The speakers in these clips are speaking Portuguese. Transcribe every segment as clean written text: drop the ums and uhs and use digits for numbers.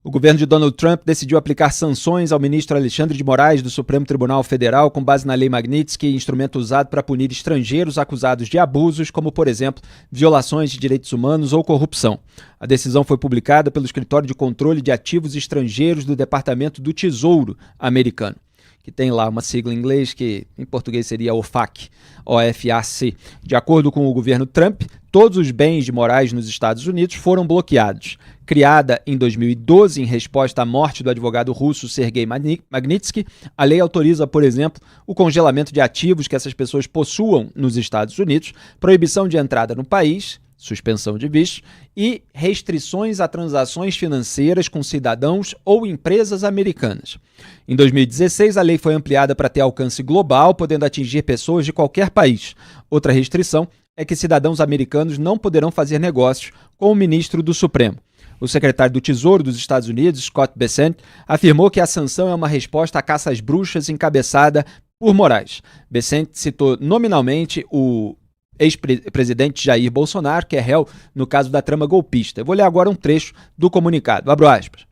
O governo de Donald Trump decidiu aplicar sanções ao ministro Alexandre de Moraes do Supremo Tribunal Federal com base na Lei Magnitsky, instrumento usado para punir estrangeiros acusados de abusos, como, por exemplo, violações de direitos humanos ou corrupção. A decisão foi publicada pelo Escritório de Controle de Ativos Estrangeiros do Departamento do Tesouro americano, que tem lá uma sigla em inglês que em português seria OFAC, O-F-A-C. De acordo com o governo Trump, todos os bens de Moraes nos Estados Unidos foram bloqueados. Criada em 2012 em resposta à morte do advogado russo Sergei Magnitsky, a lei autoriza, por exemplo, o congelamento de ativos que essas pessoas possuam nos Estados Unidos, proibição de entrada no país, suspensão de vistos e restrições a transações financeiras com cidadãos ou empresas americanas. Em 2016, a lei foi ampliada para ter alcance global, podendo atingir pessoas de qualquer país. Outra restrição é que cidadãos americanos não poderão fazer negócios com o ministro do Supremo. O secretário do Tesouro dos Estados Unidos, Scott Bessent, afirmou que a sanção é uma resposta à caça às bruxas encabeçada por Moraes. Bessent citou nominalmente o ex-presidente Jair Bolsonaro, que é réu no caso da trama golpista. Eu vou ler agora um trecho do comunicado. Abro aspas.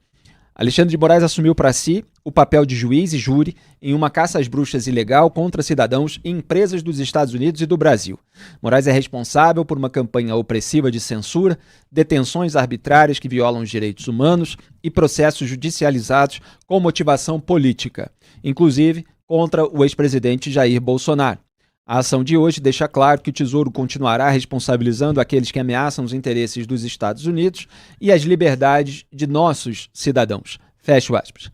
Alexandre de Moraes assumiu para si o papel de juiz e júri em uma caça às bruxas ilegal contra cidadãos e empresas dos Estados Unidos e do Brasil. Moraes é responsável por uma campanha opressiva de censura, detenções arbitrárias que violam os direitos humanos e processos judicializados com motivação política, inclusive contra o ex-presidente Jair Bolsonaro. A ação de hoje deixa claro que o Tesouro continuará responsabilizando aqueles que ameaçam os interesses dos Estados Unidos e as liberdades de nossos cidadãos. Fecho aspas.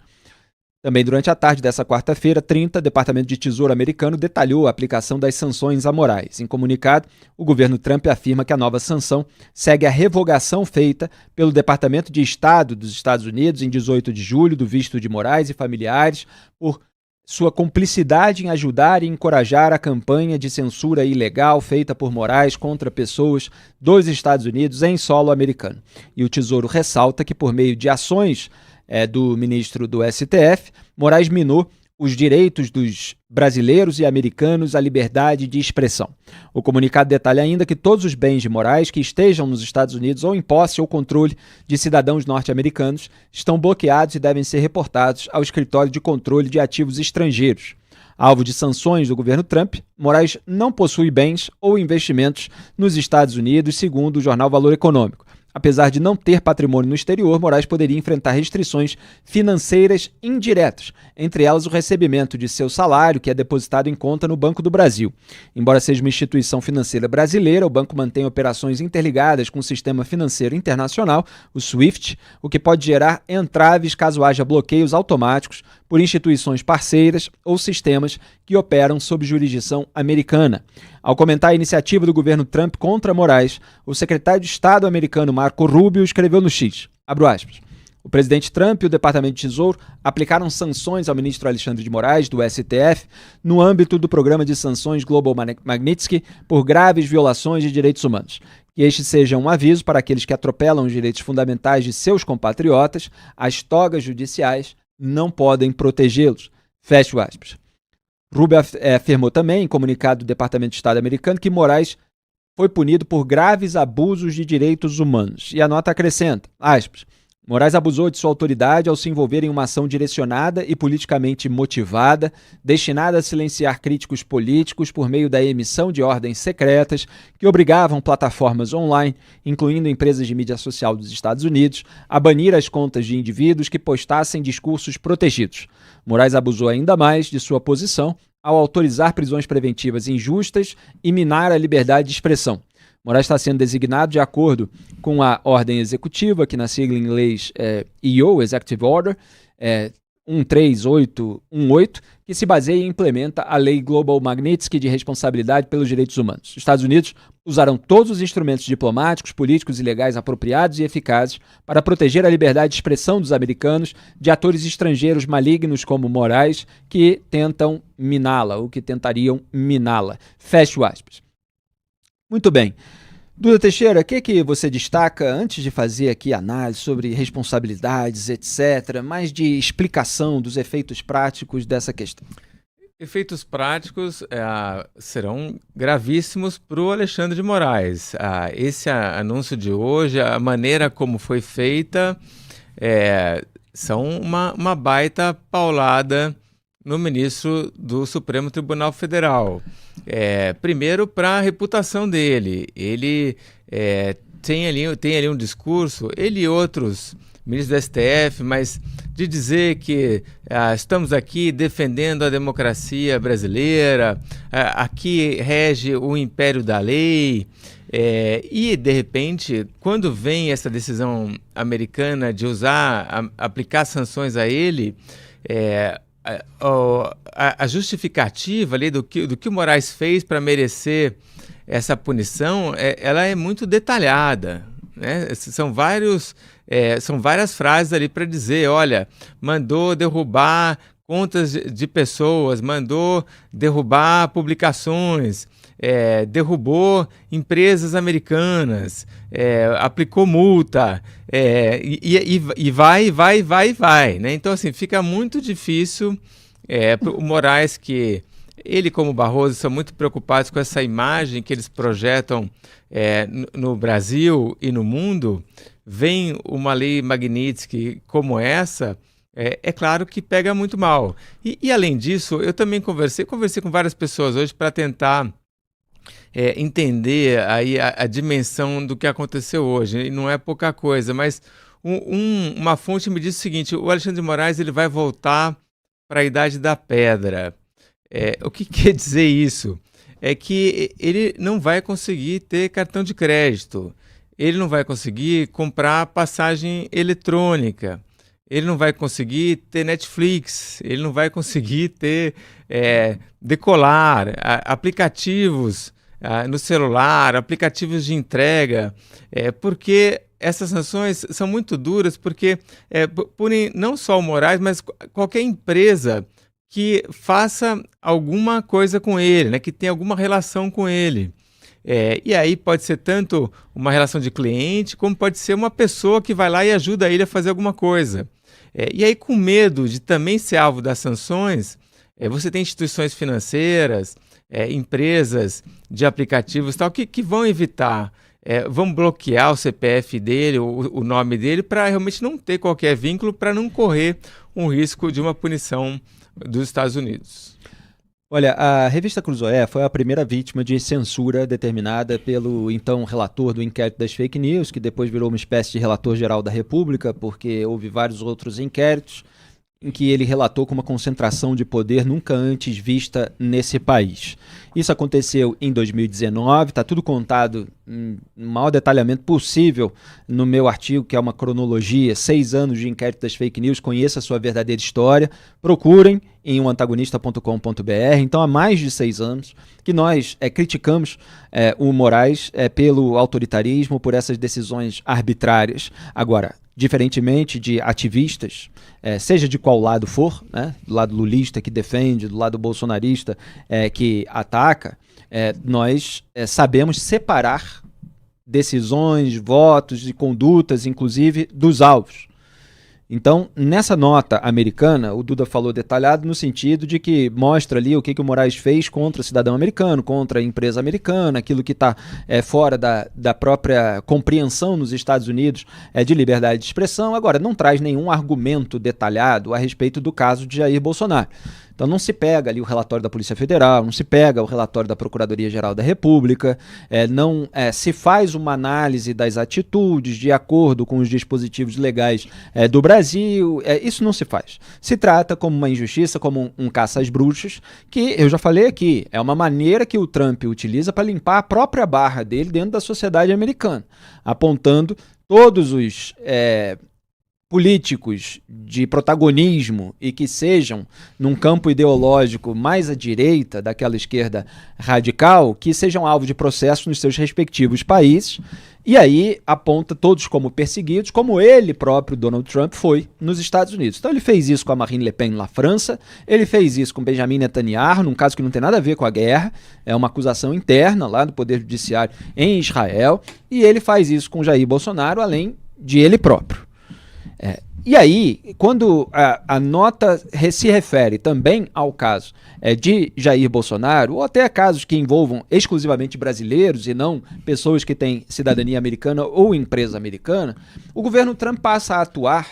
Também durante a tarde dessa quarta-feira, 30, o Departamento de Tesouro americano detalhou a aplicação das sanções a Moraes. Em comunicado, o governo Trump afirma que a nova sanção segue a revogação feita pelo Departamento de Estado dos Estados Unidos em 18 de julho do visto de Moraes e familiares por sua cumplicidade em ajudar e encorajar a campanha de censura ilegal feita por Moraes contra pessoas dos Estados Unidos em solo americano. E o Tesouro ressalta que, por meio de ações do ministro do STF, Moraes minou os direitos dos brasileiros e americanos à liberdade de expressão. O comunicado detalha ainda que todos os bens de Moraes que estejam nos Estados Unidos ou em posse ou controle de cidadãos norte-americanos estão bloqueados e devem ser reportados ao Escritório de Controle de Ativos Estrangeiros. Alvo de sanções do governo Trump, Moraes não possui bens ou investimentos nos Estados Unidos, segundo o jornal Valor Econômico. Apesar de não ter patrimônio no exterior, Moraes poderia enfrentar restrições financeiras indiretas, entre elas o recebimento de seu salário, que é depositado em conta no Banco do Brasil. Embora seja uma instituição financeira brasileira, o banco mantém operações interligadas com o sistema financeiro internacional, o SWIFT, o que pode gerar entraves caso haja bloqueios automáticos por instituições parceiras ou sistemas que operam sob jurisdição americana. Ao comentar a iniciativa do governo Trump contra Moraes, o secretário de Estado americano Marco Rubio escreveu no X, abro aspas, o presidente Trump e o Departamento de Tesouro aplicaram sanções ao ministro Alexandre de Moraes, do STF, no âmbito do programa de sanções Global Magnitsky por graves violações de direitos humanos. Que este seja um aviso para aqueles que atropelam os direitos fundamentais de seus compatriotas, as togas judiciais não podem protegê-los. Fecho aspas. Rubio afirmou também, em comunicado do Departamento de Estado americano, que Moraes foi punido por graves abusos de direitos humanos. E a nota acrescenta, aspas, Moraes abusou de sua autoridade ao se envolver em uma ação direcionada e politicamente motivada, destinada a silenciar críticos políticos por meio da emissão de ordens secretas que obrigavam plataformas online, incluindo empresas de mídia social dos Estados Unidos, a banir as contas de indivíduos que postassem discursos protegidos. Moraes abusou ainda mais de sua posição ao autorizar prisões preventivas injustas e minar a liberdade de expressão. Moraes está sendo designado de acordo com a ordem executiva, que na sigla em inglês é EO, Executive Order, 13818, que se baseia e implementa a Lei Global Magnitsky de responsabilidade pelos direitos humanos. Os Estados Unidos usarão todos os instrumentos diplomáticos, políticos e legais apropriados e eficazes para proteger a liberdade de expressão dos americanos de atores estrangeiros malignos como Moraes, que tentam miná-la, ou que tentariam miná-la. Fecho aspas. Muito bem. Duda Teixeira, o que você destaca antes de fazer aqui análise sobre responsabilidades, etc., mais de explicação dos efeitos práticos dessa questão? Efeitos práticos serão gravíssimos para o Alexandre de Moraes. Esse anúncio de hoje, a maneira como foi feita, são uma baita paulada no ministro do Supremo Tribunal Federal. Primeiro, para a reputação dele. Ele tem ali um discurso, ele e outros ministros do STF, mas de dizer que estamos aqui defendendo a democracia brasileira, aqui rege o império da lei, e de repente, quando vem essa decisão americana de aplicar sanções a ele, a justificativa ali do que o Moraes fez para merecer essa punição, ela é muito detalhada, né? São várias frases ali para dizer, olha, mandou derrubar contas de pessoas, mandou derrubar publicações, derrubou empresas americanas, aplicou multa, e vai, né? Então, assim, fica muito difícil o Moraes, que ele, como Barroso, são muito preocupados com essa imagem que eles projetam no Brasil e no mundo. Vem uma lei Magnitsky como essa, claro que pega muito mal. E além disso, eu também conversei com várias pessoas hoje para tentar entender aí a dimensão do que aconteceu hoje. E não é pouca coisa, mas uma fonte me disse o seguinte: o Alexandre de Moraes ele vai voltar para a Idade da Pedra. O que quer dizer isso? É que ele não vai conseguir ter cartão de crédito, ele não vai conseguir comprar passagem eletrônica, ele não vai conseguir ter Netflix, ele não vai conseguir ter Decolar, aplicativos no celular, aplicativos de entrega, porque essas sanções são muito duras, porque punem não só o Moraes, mas qualquer empresa que faça alguma coisa com ele, né, que tenha alguma relação com ele. E aí pode ser tanto uma relação de cliente, como pode ser uma pessoa que vai lá e ajuda ele a fazer alguma coisa. E aí, com medo de também ser alvo das sanções, você tem instituições financeiras, empresas de aplicativos tal, que vão evitar, vão bloquear o CPF dele, o nome dele, para realmente não ter qualquer vínculo, para não correr um risco de uma punição dos Estados Unidos. Olha, a revista Cruzoé foi a primeira vítima de censura determinada pelo então relator do inquérito das fake news, que depois virou uma espécie de relator geral da República, porque houve vários outros inquéritos em que ele relatou com uma concentração de poder nunca antes vista nesse país. Isso aconteceu em 2019, está tudo contado no maior detalhamento possível no meu artigo, que é uma cronologia, 6 anos de inquérito das fake news, conheça a sua verdadeira história, procurem em omantagonista.com.br. Então, há mais de 6 anos que nós criticamos o Moraes pelo autoritarismo, por essas decisões arbitrárias. Agora, diferentemente de ativistas, seja de qual lado for, né, do lado lulista que defende, do lado bolsonarista que ataca, nós sabemos separar decisões, votos e condutas, inclusive, dos alvos. Então, nessa nota americana, o Duda falou detalhado no sentido de que mostra ali o que o Moraes fez contra o cidadão americano, contra a empresa americana, aquilo que está fora da própria compreensão nos Estados Unidos de liberdade de expressão. Agora, não traz nenhum argumento detalhado a respeito do caso de Jair Bolsonaro. Então não se pega ali o relatório da Polícia Federal, não se pega o relatório da Procuradoria-Geral da República, não se faz uma análise das atitudes de acordo com os dispositivos legais do Brasil, isso não se faz. Se trata como uma injustiça, como um caça às bruxas, que eu já falei aqui, é uma maneira que o Trump utiliza para limpar a própria barra dele dentro da sociedade americana, apontando todos os políticos de protagonismo e que sejam num campo ideológico mais à direita daquela esquerda radical, que sejam alvo de processo nos seus respectivos países, e aí aponta todos como perseguidos, como ele próprio, Donald Trump, foi nos Estados Unidos. Então ele fez isso com a Marine Le Pen na França, ele fez isso com Benjamin Netanyahu, num caso que não tem nada a ver com a guerra, é uma acusação interna lá do Poder Judiciário em Israel, e ele faz isso com Jair Bolsonaro, além de ele próprio. E aí, quando a nota se refere também ao caso de Jair Bolsonaro, ou até a casos que envolvam exclusivamente brasileiros e não pessoas que têm cidadania americana ou empresa americana, o governo Trump passa a atuar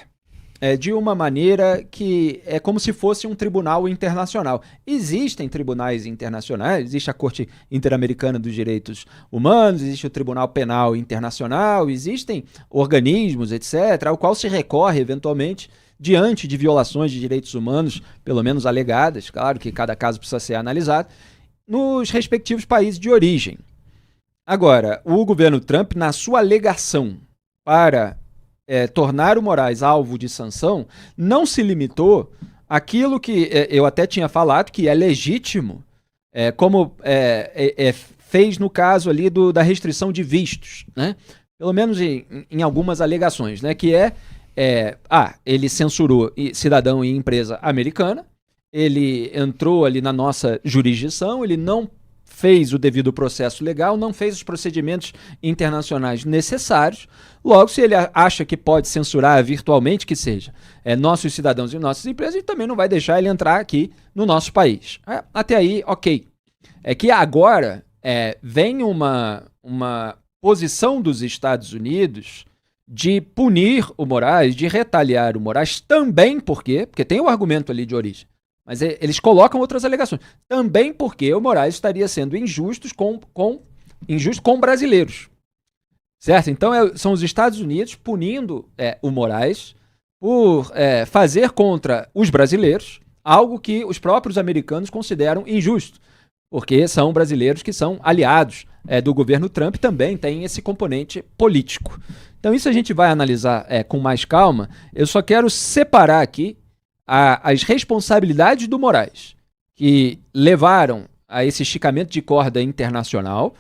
de uma maneira que é como se fosse um tribunal internacional. Existem tribunais internacionais, existe a Corte Interamericana dos Direitos Humanos, existe o Tribunal Penal Internacional, existem organismos, etc., ao qual se recorre eventualmente diante de violações de direitos humanos, pelo menos alegadas, claro que cada caso precisa ser analisado, nos respectivos países de origem. Agora, o governo Trump, na sua alegação para tornar o Moraes alvo de sanção, não se limitou àquilo que eu até tinha falado, que é legítimo, como fez no caso ali da restrição de vistos, né? Pelo menos em algumas alegações, né? Que ele censurou cidadão e empresa americana, ele entrou ali na nossa jurisdição, ele não fez o devido processo legal, não fez os procedimentos internacionais necessários. Logo, se ele acha que pode censurar virtualmente, que seja nossos cidadãos e nossas empresas, ele também não vai deixar ele entrar aqui no nosso país. Até aí, ok. É que agora vem uma posição dos Estados Unidos de punir o Moraes, de retaliar o Moraes, também porque tem o argumento ali de origem, mas eles colocam outras alegações. Também porque o Moraes estaria sendo injusto com brasileiros. Certo? Então são os Estados Unidos punindo o Moraes por fazer contra os brasileiros algo que os próprios americanos consideram injusto. Porque são brasileiros que são aliados do governo Trump, também tem esse componente político. Então isso a gente vai analisar com mais calma. Eu só quero separar aqui as responsabilidades do Moraes, que levaram a esse esticamento de corda internacional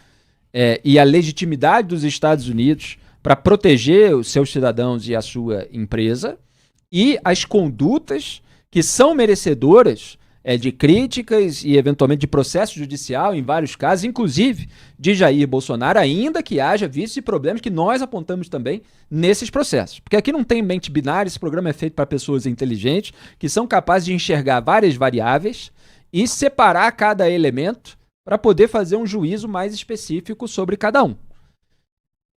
e a legitimidade dos Estados Unidos para proteger os seus cidadãos e a sua empresa, e as condutas que são merecedoras de críticas e eventualmente de processo judicial em vários casos, inclusive de Jair Bolsonaro, ainda que haja vícios e problemas que nós apontamos também nesses processos. Porque aqui não tem mente binária, esse programa é feito para pessoas inteligentes que são capazes de enxergar várias variáveis e separar cada elemento para poder fazer um juízo mais específico sobre cada um.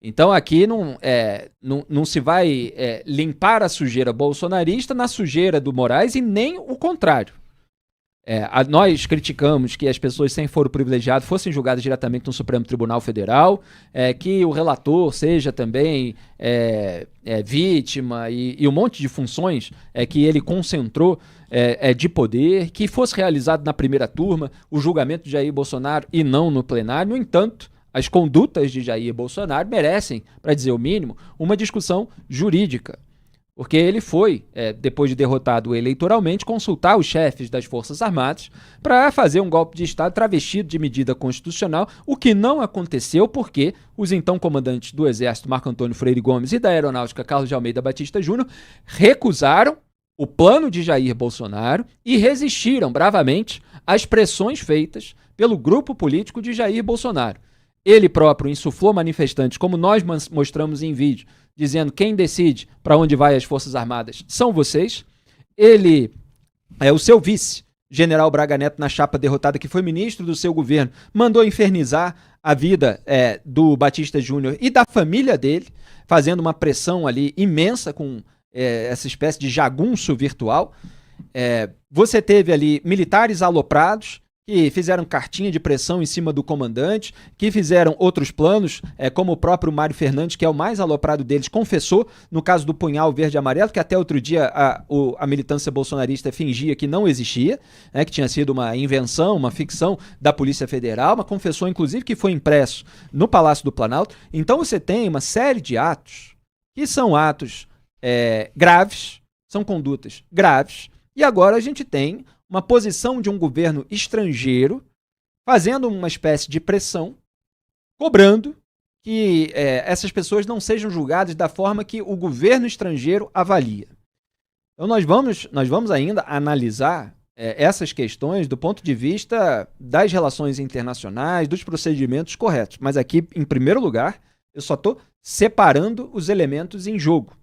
Então aqui não se vai limpar a sujeira bolsonarista na sujeira do Moraes e nem o contrário. Nós criticamos que as pessoas sem foro privilegiado fossem julgadas diretamente no Supremo Tribunal Federal, que o relator seja também vítima e um monte de funções que ele concentrou de poder, que fosse realizado na primeira turma o julgamento de Jair Bolsonaro e não no plenário. No entanto, as condutas de Jair Bolsonaro merecem, para dizer o mínimo, uma discussão jurídica. Porque ele foi, depois de derrotado eleitoralmente, consultar os chefes das Forças Armadas para fazer um golpe de Estado travestido de medida constitucional, o que não aconteceu porque os então comandantes do Exército, Marco Antônio Freire Gomes, e da Aeronáutica, Carlos de Almeida Batista Júnior, recusaram o plano de Jair Bolsonaro e resistiram bravamente às pressões feitas pelo grupo político de Jair Bolsonaro. Ele próprio insuflou manifestantes, como nós mostramos em vídeo, dizendo quem decide para onde vai as Forças Armadas são vocês. Ele, o seu vice, general Braga Neto, na chapa derrotada, que foi ministro do seu governo, mandou infernizar a vida do Batista Júnior e da família dele, fazendo uma pressão ali imensa com essa espécie de jagunço virtual. Você teve ali militares aloprados, que fizeram cartinha de pressão em cima do comandante, que fizeram outros planos, como o próprio Mário Fernandes, que é o mais aloprado deles, confessou no caso do punhal verde e amarelo, que até outro dia a militância bolsonarista fingia que não existia, que tinha sido uma invenção, uma ficção da Polícia Federal, mas confessou inclusive que foi impresso no Palácio do Planalto. Então você tem uma série de atos que são atos graves, são condutas graves, e agora a gente tem uma posição de um governo estrangeiro fazendo uma espécie de pressão, cobrando que essas pessoas não sejam julgadas da forma que o governo estrangeiro avalia. Então nós vamos ainda analisar essas questões do ponto de vista das relações internacionais, dos procedimentos corretos. Mas aqui, em primeiro lugar, eu só estou separando os elementos em jogo.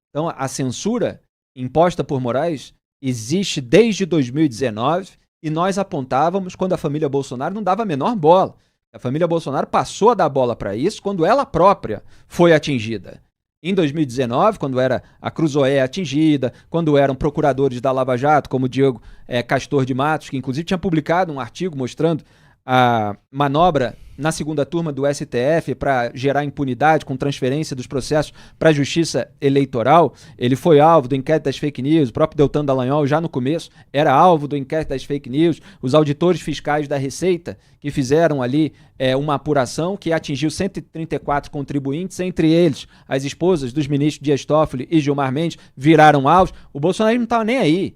Então a censura imposta por Moraes existe desde 2019 e nós apontávamos quando a família Bolsonaro não dava a menor bola. A família Bolsonaro passou a dar bola para isso quando ela própria foi atingida. em 2019, quando era a Cruzoé atingida, quando eram procuradores da Lava Jato, como o Diego Castor de Matos, que inclusive tinha publicado um artigo mostrando a manobra na segunda turma do STF para gerar impunidade com transferência dos processos para a Justiça Eleitoral. Ele foi alvo do inquérito das fake news, o próprio Deltan Dallagnol já no começo era alvo do inquérito das fake news, os auditores fiscais da Receita que fizeram ali uma apuração que atingiu 134 contribuintes, entre eles as esposas dos ministros Dias Toffoli e Gilmar Mendes viraram alvos. O Bolsonaro não estava nem aí.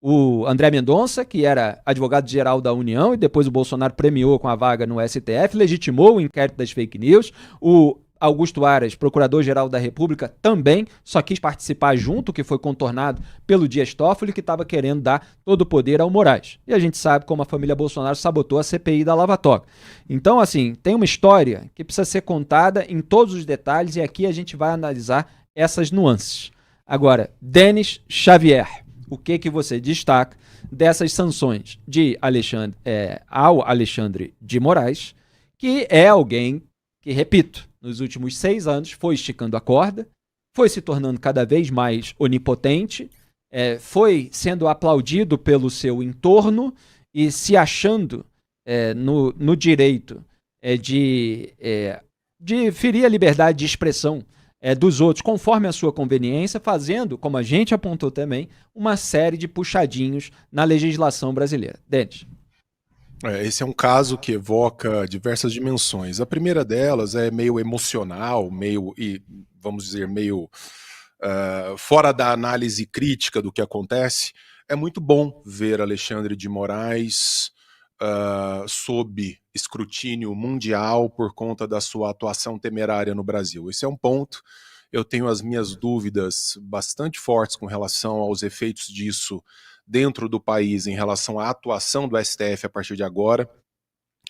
O André Mendonça, que era advogado-geral da União, e depois o Bolsonaro premiou com a vaga no STF, legitimou o inquérito das fake news. O Augusto Aras, procurador-geral da República, também só quis participar junto, que foi contornado pelo Dias Toffoli, que estava querendo dar todo o poder ao Moraes. E a gente sabe como a família Bolsonaro sabotou a CPI da Lava Toga. Então, assim, tem uma história que precisa ser contada em todos os detalhes, e aqui a gente vai analisar essas nuances. Agora, Denis Xavier, o que você destaca dessas sanções de ao Alexandre de Moraes, que é alguém que, repito, nos últimos 6 anos foi esticando a corda, foi se tornando cada vez mais onipotente, foi sendo aplaudido pelo seu entorno e se achando no direito de ferir a liberdade de expressão dos outros, conforme a sua conveniência, fazendo, como a gente apontou também, uma série de puxadinhos na legislação brasileira. Denis. Esse é um caso que evoca diversas dimensões. A primeira delas é meio emocional, vamos dizer, meio fora da análise crítica do que acontece. É muito bom ver Alexandre de Moraes sob escrutínio mundial por conta da sua atuação temerária no Brasil. Esse é um ponto. Eu tenho as minhas dúvidas bastante fortes com relação aos efeitos disso dentro do país em relação à atuação do STF a partir de agora.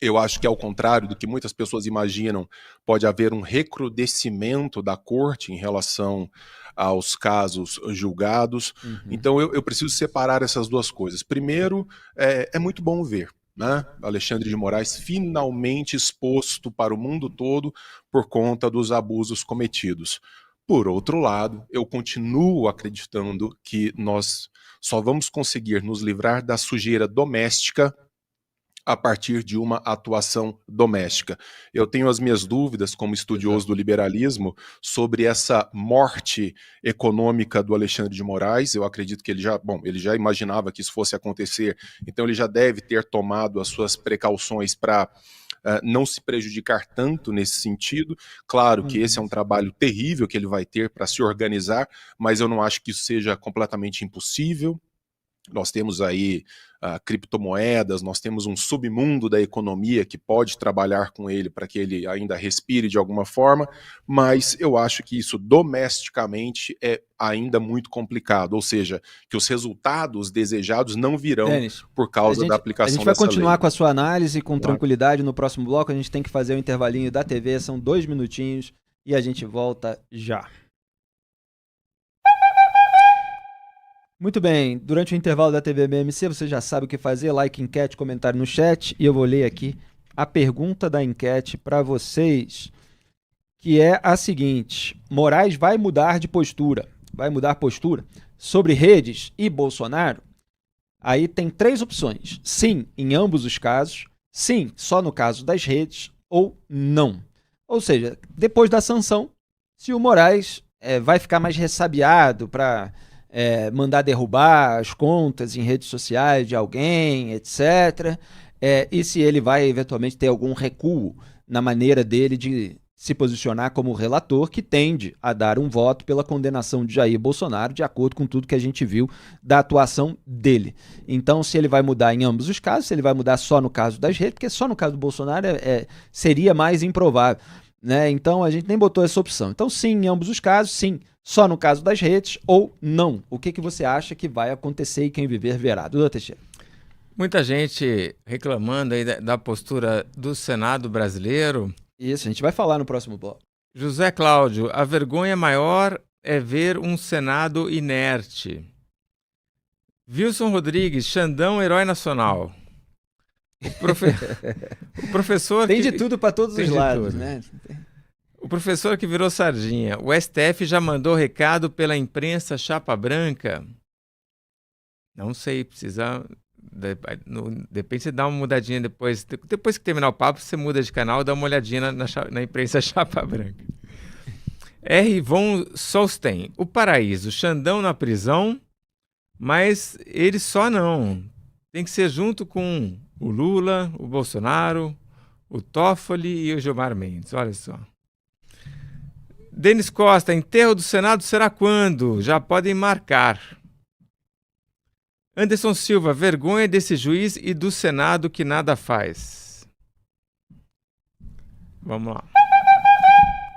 Eu acho que, ao contrário do que muitas pessoas imaginam, pode haver um recrudescimento da corte em relação aos casos julgados. Então eu preciso separar essas duas coisas. Primeiro, é muito bom ver, né, Alexandre de Moraes finalmente exposto para o mundo todo por conta dos abusos cometidos. Por outro lado, eu continuo acreditando que nós só vamos conseguir nos livrar da sujeira doméstica a partir de uma atuação doméstica. Eu tenho as minhas dúvidas, como estudioso do liberalismo, sobre essa morte econômica do Alexandre de Moraes. Eu acredito que ele já imaginava que isso fosse acontecer, então ele já deve ter tomado as suas precauções para não se prejudicar tanto nesse sentido. Claro que esse é um trabalho terrível que ele vai ter para se organizar, mas eu não acho que isso seja completamente impossível. Nós temos aí criptomoedas, nós temos um submundo da economia que pode trabalhar com ele para que ele ainda respire de alguma forma, mas eu acho que isso domesticamente é ainda muito complicado, ou seja, que os resultados desejados não virão, Denis, por causa da aplicação dessa lei. A gente vai continuar com a sua análise com tranquilidade no próximo bloco. A gente tem que fazer o intervalinho da TV, são 2 minutinhos e a gente volta já. Muito bem, durante o intervalo da TV BMC, você já sabe o que fazer, like, enquete, comentário no chat, e eu vou ler aqui a pergunta da enquete para vocês, que é a seguinte: Moraes vai mudar de postura, sobre redes e Bolsonaro? Aí tem 3 opções: sim, em ambos os casos, sim, só no caso das redes, ou não. Ou seja, depois da sanção, se o Moraes vai ficar mais ressabiado para mandar derrubar as contas em redes sociais de alguém, etc. E se ele vai eventualmente ter algum recuo na maneira dele de se posicionar como relator, que tende a dar um voto pela condenação de Jair Bolsonaro, de acordo com tudo que a gente viu da atuação dele. Então, se ele vai mudar em ambos os casos, se ele vai mudar só no caso das redes, porque só no caso do Bolsonaro seria mais improvável, né? Então, a gente nem botou essa opção. Então, sim, em ambos os casos, sim, só no caso das redes, ou não. O que você acha que vai acontecer e quem viver verá? Duda Teixeira. Muita gente reclamando aí da postura do Senado brasileiro. Isso, a gente vai falar no próximo bloco. José Cláudio, a vergonha maior é ver um Senado inerte. Wilson Rodrigues, Xandão, herói nacional. O professor... Tem de tudo para todos os lados, né? O professor que virou sardinha. O STF já mandou recado pela imprensa chapa branca? Não sei, precisa... De repente você dá uma mudadinha depois. Depois que terminar o papo, você muda de canal, dá uma olhadinha na imprensa chapa branca. R. von Solstein. O Paraíso, Xandão na prisão, mas ele só não. Tem que ser junto com o Lula, o Bolsonaro, o Toffoli e o Gilmar Mendes. Olha só. Denis Costa. Enterro do Senado será quando? Já podem marcar. Anderson Silva, vergonha desse juiz e do Senado que nada faz. Vamos lá.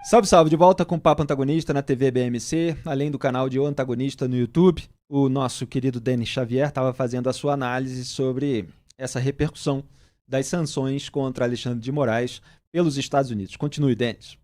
Salve, salve, de volta com o Papo Antagonista na TV BMC, além do canal de O Antagonista no YouTube. O nosso querido Denis Xavier estava fazendo a sua análise sobre essa repercussão das sanções contra Alexandre de Moraes pelos Estados Unidos. Continue, Denis.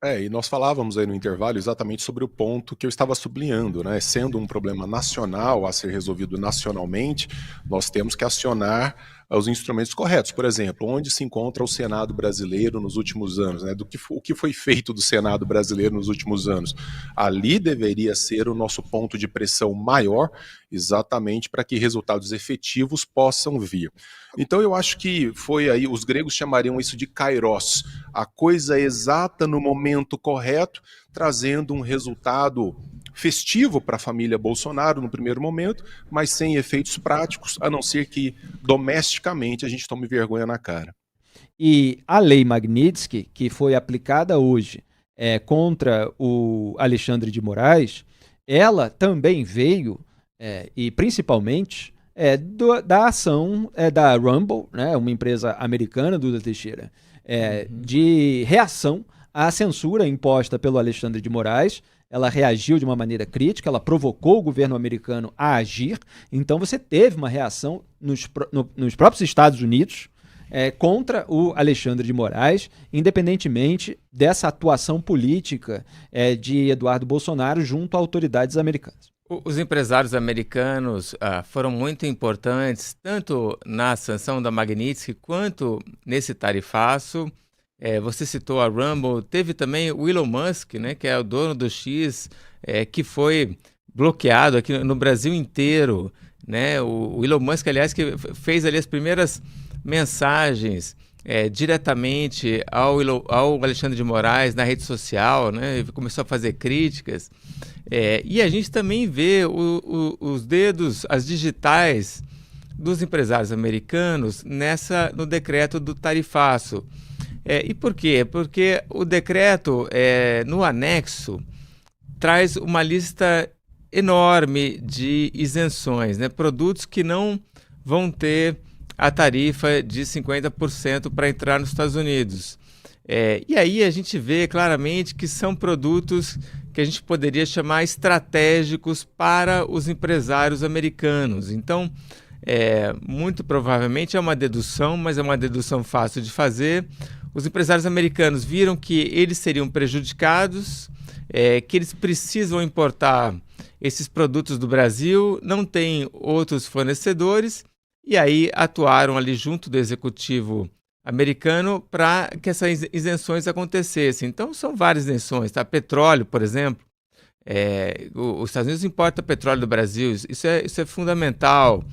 E nós falávamos aí no intervalo exatamente sobre o ponto que eu estava sublinhando, né? Sendo um problema nacional a ser resolvido nacionalmente, nós temos que acionar os instrumentos corretos. Por exemplo, onde se encontra o Senado brasileiro nos últimos anos, né? O que foi feito do Senado brasileiro nos últimos anos? Ali deveria ser o nosso ponto de pressão maior, exatamente para que resultados efetivos possam vir. Então eu acho que foi aí, os gregos chamariam isso de kairos, a coisa exata no momento correto, trazendo um resultado festivo para a família Bolsonaro no primeiro momento, mas sem efeitos práticos, a não ser que domesticamente a gente tome vergonha na cara. E a lei Magnitsky, que foi aplicada hoje contra o Alexandre de Moraes, ela também veio, e principalmente, da ação da Rumble, né, uma empresa americana, Duda Teixeira, de reação à censura imposta pelo Alexandre de Moraes. Ela reagiu de uma maneira crítica, ela provocou o governo americano a agir. Então você teve uma reação nos próprios Estados Unidos contra o Alexandre de Moraes, independentemente dessa atuação política de Eduardo Bolsonaro junto a autoridades americanas. Os empresários americanos foram muito importantes, tanto na sanção da Magnitsky quanto nesse tarifaço. Você citou a Rumble, teve também o Elon Musk, né, que é o dono do X, que foi bloqueado aqui no Brasil inteiro. Né? O Elon Musk, aliás, que fez ali as primeiras mensagens diretamente ao Alexandre de Moraes na rede social, né? Começou a fazer críticas. E a gente também vê os dedos, as digitais dos empresários americanos no decreto do tarifaço. E por quê? Porque o decreto, no anexo, traz uma lista enorme de isenções, né? Produtos que não vão ter a tarifa de 50% para entrar nos Estados Unidos. E aí a gente vê claramente que são produtos que a gente poderia chamar estratégicos para os empresários americanos. Então, muito provavelmente é uma dedução, mas é uma dedução fácil de fazer. Os empresários americanos viram que eles seriam prejudicados, que eles precisam importar esses produtos do Brasil, não tem outros fornecedores, e aí atuaram ali junto do executivo americano para que essas isenções acontecessem. Então, são várias isenções, tá? Petróleo, por exemplo. Os Estados Unidos importam petróleo do Brasil, isso é fundamental.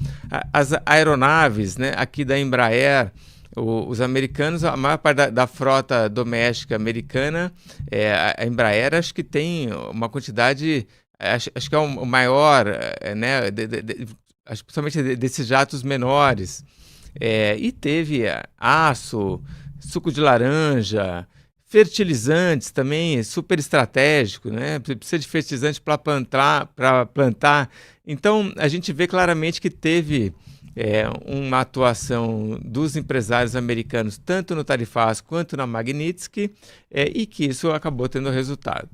As aeronaves, né, aqui da Embraer, os americanos, a maior parte da frota doméstica americana, a Embraer acho que tem uma quantidade, acho que é o maior, né, principalmente desses jatos menores. E teve aço, suco de laranja, fertilizantes também, super estratégico, né? Precisa de fertilizante para plantar. Então, a gente vê claramente que teve uma atuação dos empresários americanos, tanto no tarifaço quanto na Magnitsky, e que isso acabou tendo resultado.